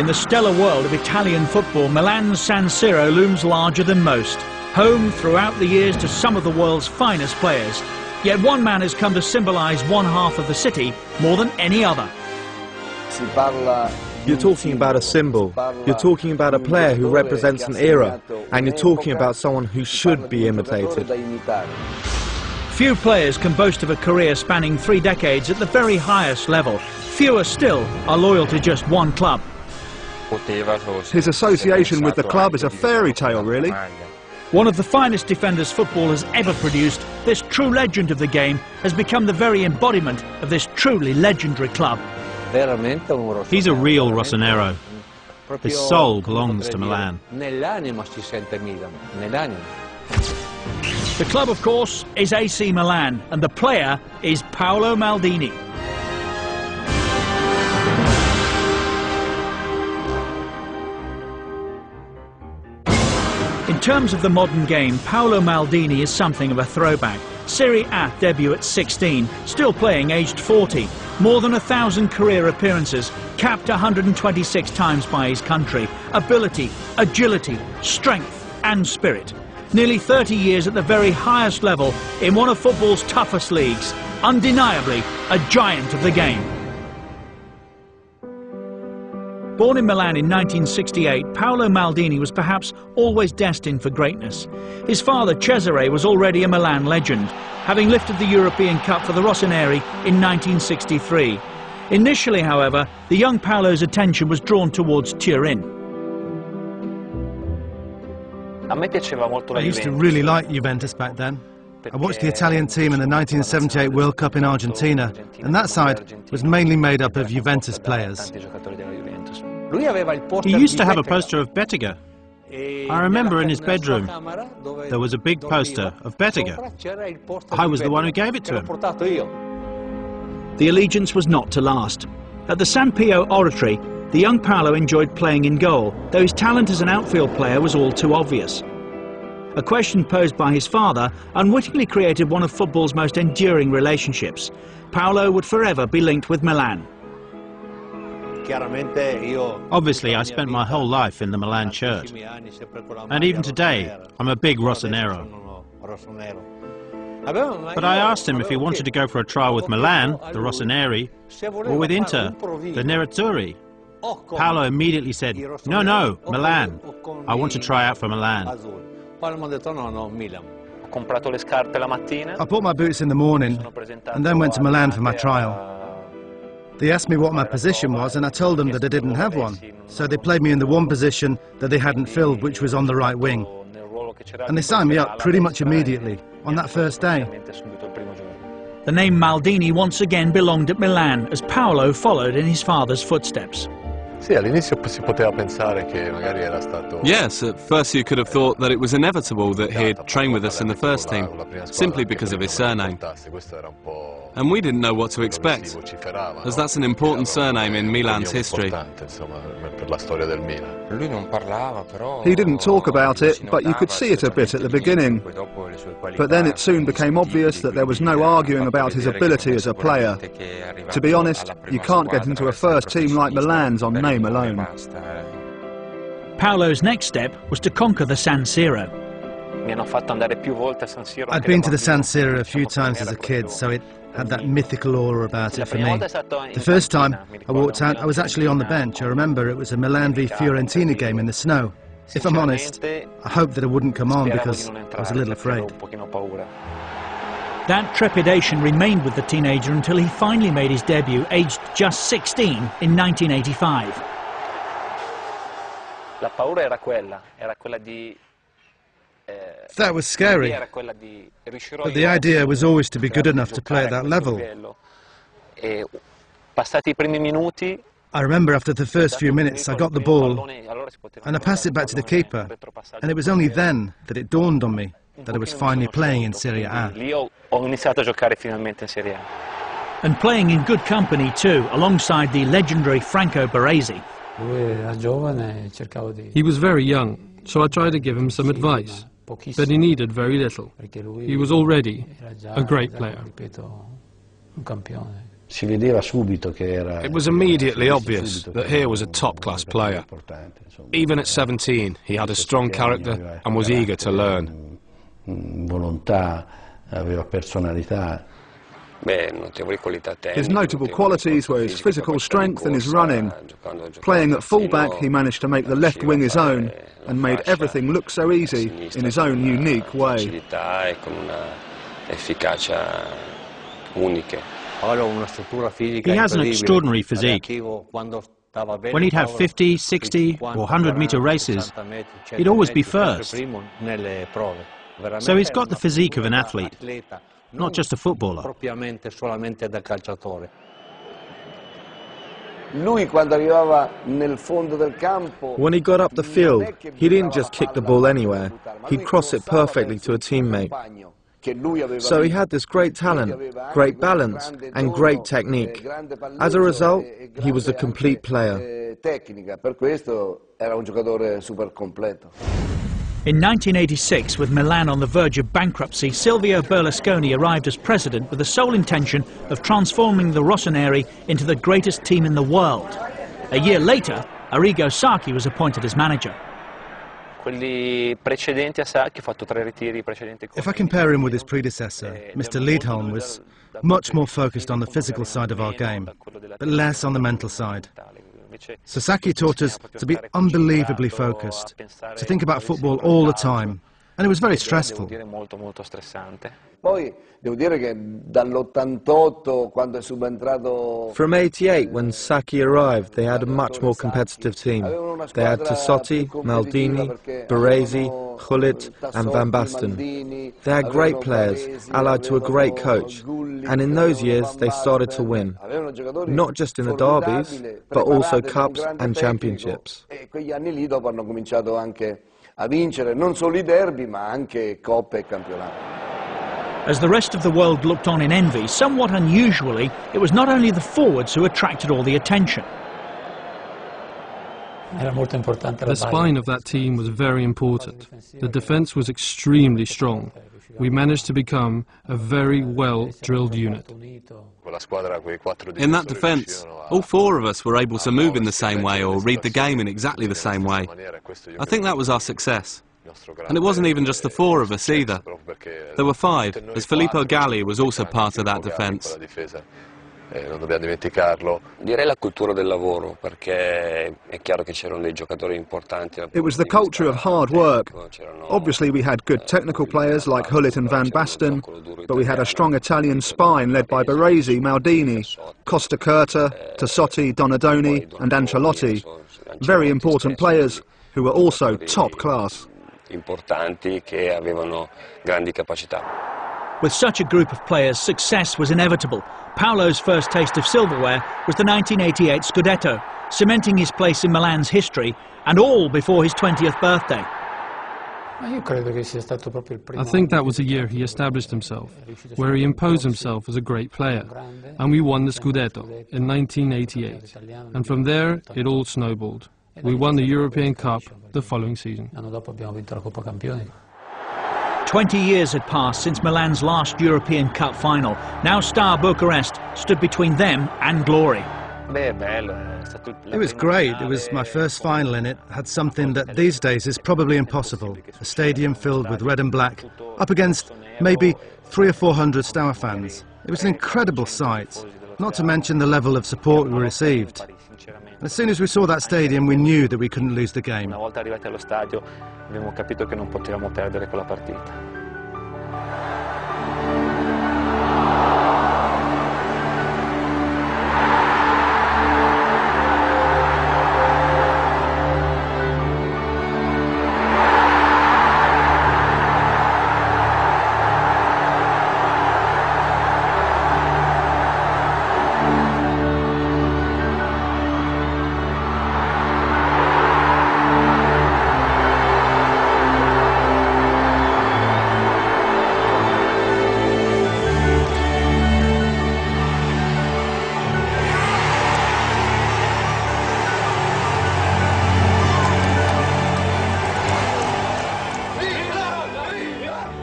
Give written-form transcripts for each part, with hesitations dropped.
In the stellar world of Italian football, Milan's San Siro looms larger than most, home throughout the years to some of the world's finest players. Yet one man has come to symbolise one half of the city more than any other. You're talking about a symbol, you're talking about a player who represents an era, and you're talking about someone who should be imitated. Few players can boast of a career spanning 3 decades at the very highest level. Fewer still are loyal to just one club. His association with the club is a fairy tale, really. One of the finest defenders football has ever produced, this true legend of the game has become the very embodiment of this truly legendary club. He's a real Rossonero. His soul belongs to Milan. The club, of course, is AC Milan, and the player is Paulo Maldini. In terms of the modern game, Paulo Maldini is something of a throwback. Serie A debut at 16, still playing aged 40. More than 1,000 career appearances, capped 126 times by his country. Ability, agility, strength and spirit. Nearly 30 years at the very highest level in one of football's toughest leagues. Undeniably a giant of the game. Born in Milan in 1968, Paulo Maldini was perhaps always destined for greatness. His father, Cesare, was already a Milan legend, having lifted the European Cup for the Rossoneri in 1963. Initially, however, the young Paulo's attention was drawn towards Turin. I used to really like Juventus back then. I watched the Italian team in the 1978 World Cup in Argentina, and that side was mainly made up of Juventus players. He used to have a poster of Bettega. I remember in his bedroom there was a big poster of Bettega. I was the one who gave it to him. The allegiance was not to last. At the San Pio Oratory, the young Paulo enjoyed playing in goal, though his talent as an outfield player was all too obvious. A question posed by his father unwittingly created one of football's most enduring relationships. Paulo would forever be linked with Milan. Obviously, I spent my whole life in the Milan shirt. And even today, I'm a big Rossonero. But I asked him if he wanted to go for a trial with Milan, the Rossoneri, or with Inter, the Nerazzurri. Paulo immediately said, "No, no, Milan. I want to try out for Milan." I bought my boots in the morning and then went to Milan for my trial. They asked me what my position was and I told them that I didn't have one. So they played me in the one position that they hadn't filled, which was on the right wing. And they signed me up pretty much immediately, on that first day. The name Maldini once again belonged at Milan, as Paulo followed in his father's footsteps. Yes, at first you could have thought that it was inevitable that he'd train with us in the first team, simply because of his surname. And we didn't know what to expect, as that's an important surname in Milan's history. He didn't talk about it, but you could see it a bit at the beginning. But then it soon became obvious that there was no arguing about his ability as a player. To be honest, you can't get into a first team like Milan's on name alone. Paulo's next step was to conquer the San Siro. I'd been to the San Siro a few times as a kid, so it had that mythical aura about it for me. The first time I walked out, I was actually on the bench. I remember it was a Milan v Fiorentina game in the snow. If I'm honest, I hoped that it wouldn't come on because I was a little afraid. That trepidation remained with the teenager until he finally made his debut, aged just 16, in 1985. That was scary, but the idea was always to be good enough to play at that level. I remember after the first few minutes I got the ball and I passed it back to the keeper, and it was only then that it dawned on me that I was finally playing in Serie A. And playing in good company too, alongside the legendary Franco Baresi. He was very young, so I tried to give him some advice, but he needed very little. He was already a great player. It was immediately obvious that here was a top-class player. Even at 17, he had a strong character and was eager to learn. His notable qualities were his physical strength and his running. Playing at full-back, he managed to make the left wing his own and made everything look so easy in his own unique way. He has an extraordinary physique. When he'd have 50, 60 or 100-metre races, he'd always be first. So he's got the physique of an athlete, not just a footballer. When he got up the field, he didn't just kick the ball anywhere, he'd cross it perfectly to a teammate. So he had this great talent, great balance and great technique. As a result, he was a complete player. In 1986, with Milan on the verge of bankruptcy, Silvio Berlusconi arrived as president with the sole intention of transforming the Rossoneri into the greatest team in the world. A year later, Arrigo Sacchi was appointed as manager. If I compare him with his predecessor, Mr. Liedholm was much more focused on the physical side of our game, but less on the mental side. Sacchi taught us to be unbelievably focused, to think about football all the time, and it was very stressful. From '88, when Sacchi arrived, they had a much more competitive team. They had Tassotti, Maldini, Baresi, Gullit and Van Basten. They had great players, allied to a great coach, and in those years they started to win, not just in the derbies, but also cups and championships. As the rest of the world looked on in envy, somewhat unusually, it was not only the forwards who attracted all the attention. The spine of that team was very important. The defence was extremely strong. We managed to become a very well-drilled unit. In that defence, all four of us were able to move in the same way or read the game in exactly the same way. I think that was our success. And it wasn't even just the four of us either. There were five, as Filippo Galli was also part of that defence. It was the culture of hard work. Obviously we had good technical players like Gullit and Van Basten, but we had a strong Italian spine led by Baresi, Maldini, Costa Curta, Tassotti, Donadoni and Ancelotti. Very important players who were also top class. With such a group of players, success was inevitable. Paulo's first taste of silverware was the 1988 Scudetto, cementing his place in Milan's history, and all before his 20th birthday. I think that was the year he established himself, where he imposed himself as a great player, and we won the Scudetto in 1988. And from there, it all snowballed. We won the European Cup the following season. 20 years had passed since Milan's last European Cup final. Now Star Bucharest stood between them and glory. It was great. It was my first final in it. Had something that these days is probably impossible. A stadium filled with red and black, up against maybe 300 or 400 Star fans. It was an incredible sight, not to mention the level of support we received. As soon as we saw that stadium, we knew that we couldn't lose the game.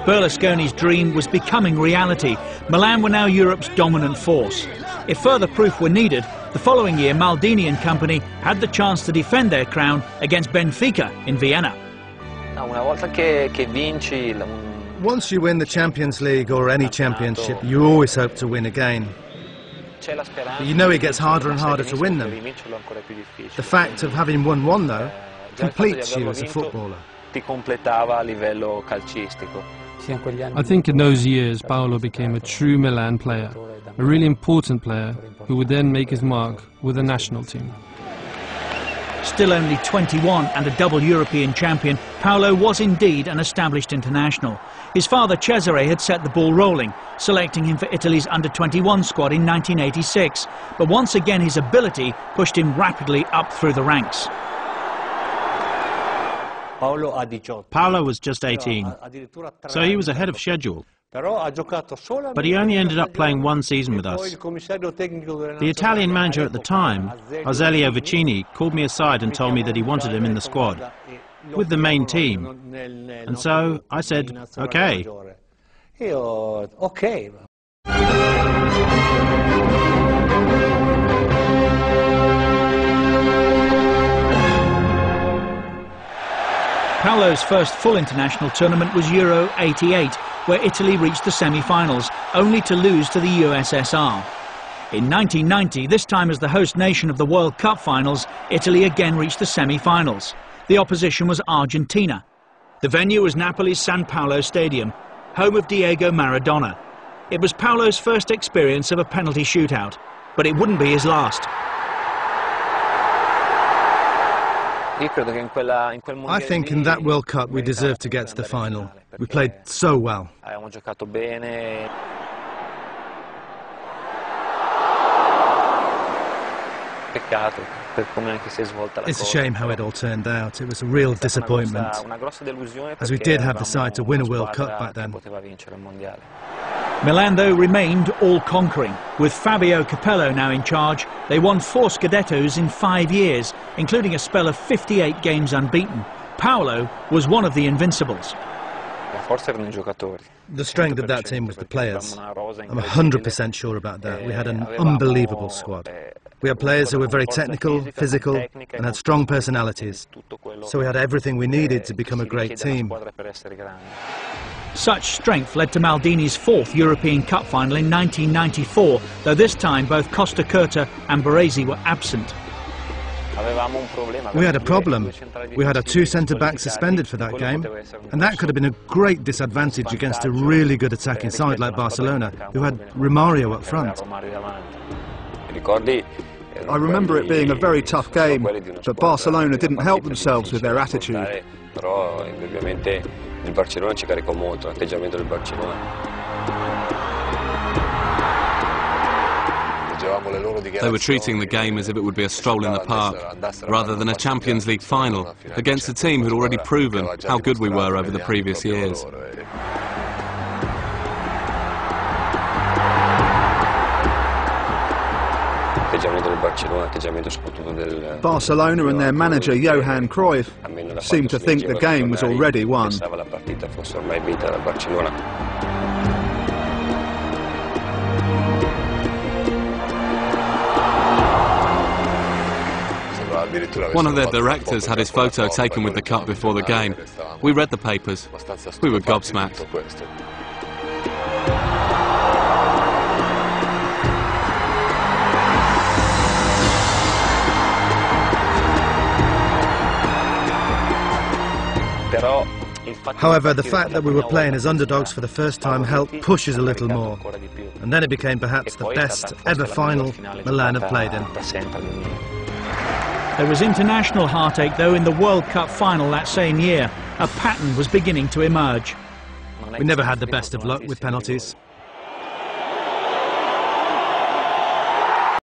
Berlusconi's dream was becoming reality. Milan were now Europe's dominant force. If further proof were needed, the following year Maldini and company had the chance to defend their crown against Benfica in Vienna. Once you win the Champions League or any championship, you always hope to win again. But you know it gets harder and harder to win them. The fact of having won one, though, completes you as a footballer. I think in those years Paulo became a true Milan player, a really important player who would then make his mark with the national team. Still only 21 and a double European champion, Paulo was indeed an established international. His father Cesare had set the ball rolling, selecting him for Italy's under-21 squad in 1986. But once again his ability pushed him rapidly up through the ranks. Paulo was just 18, so he was ahead of schedule. But he only ended up playing one season with us. The Italian manager at the time, Aurelio Vicini, called me aside and told me that he wanted him in the squad, with the main team. And so I said, okay. Paulo's first full international tournament was Euro '88, where Italy reached the semi-finals, only to lose to the USSR. In 1990, this time as the host nation of the World Cup finals, Italy again reached the semi-finals. The opposition was Argentina. The venue was Napoli's San Paolo Stadium, home of Diego Maradona. It was Paulo's first experience of a penalty shootout, but it wouldn't be his last. I think in that World Cup we deserved to get to the final. We played so well. It's a shame how it all turned out. It was a real disappointment, as we did have the side to win a World Cup back then. Milan, though, remained all-conquering. With Fabio Capello now in charge, they won 4 Scudettos in 5 years, including a spell of 58 games unbeaten. Paulo was one of the invincibles. The strength of that team was the players. I'm 100% sure about that. We had an unbelievable squad. We had players who were very technical, physical, and had strong personalities. So we had everything we needed to become a great team. Such strength led to Maldini's 4th European Cup final in 1994, though this time both Costa Curta and Baresi were absent. We had a problem. We had our 2 centre-backs suspended for that game, and that could have been a great disadvantage against a really good attacking side like Barcelona, who had Romario up front. I remember it being a very tough game, but Barcelona didn't help themselves with their attitude. They were treating the game as if it would be a stroll in the park, rather than a Champions League final against a team who'd already proven how good we were over the previous years. Barcelona and their manager Johan Cruyff seemed to think the game was already won. One of their directors had his photo taken with the cup before the game. We read the papers. We were gobsmacked. However, the fact that we were playing as underdogs for the first time helped push us a little more. And then it became perhaps the best ever final Milan have played in. There was international heartache, though, in the World Cup final that same year. A pattern was beginning to emerge. We never had the best of luck with penalties.